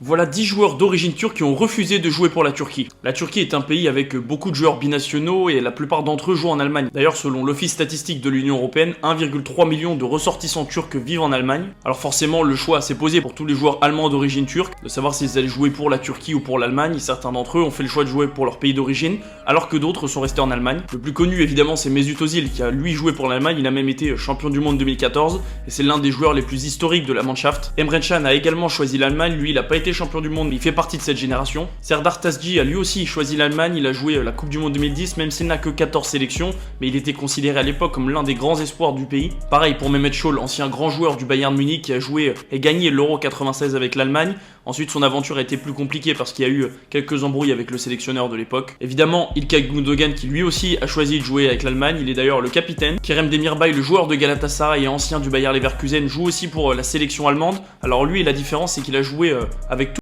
Voilà 10 joueurs d'origine turque qui ont refusé de jouer pour la Turquie. La Turquie est un pays avec beaucoup de joueurs binationaux et la plupart d'entre eux jouent en Allemagne. D'ailleurs, selon l'Office statistique de l'Union Européenne, 1,3 million de ressortissants turcs vivent en Allemagne. Alors forcément, le choix s'est posé pour tous les joueurs allemands d'origine turque, de savoir s'ils allaient jouer pour la Turquie ou pour l'Allemagne. Certains d'entre eux ont fait le choix de jouer pour leur pays d'origine, alors que d'autres sont restés en Allemagne. Le plus connu, évidemment, c'est Mesut Özil, qui a lui joué pour l'Allemagne. Il a même été champion du monde 2014, et c'est l'un des joueurs les plus historiques de la Mannschaft. Emre Can a également choisi l'Allemagne. Lui, il n'a pas été champion du monde, mais il fait partie de cette génération. Serdar Tazci a lui aussi choisi l'Allemagne, il a joué la Coupe du Monde 2010, même s'il n'a que 14 sélections, mais il était considéré à l'époque comme l'un des grands espoirs du pays. Pareil pour Mehmet Scholl, ancien grand joueur du Bayern Munich qui a joué et gagné l'Euro 96 avec l'Allemagne. Ensuite, son aventure a été plus compliquée parce qu'il y a eu quelques embrouilles avec le sélectionneur de l'époque. Évidemment, İlkay Gündoğan qui lui aussi a choisi de jouer avec l'Allemagne, il est d'ailleurs le capitaine. Kerem Demirbay, le joueur de Galatasaray et ancien du Bayer Leverkusen, joue aussi pour la sélection allemande. Alors lui, la différence c'est qu'il a joué avec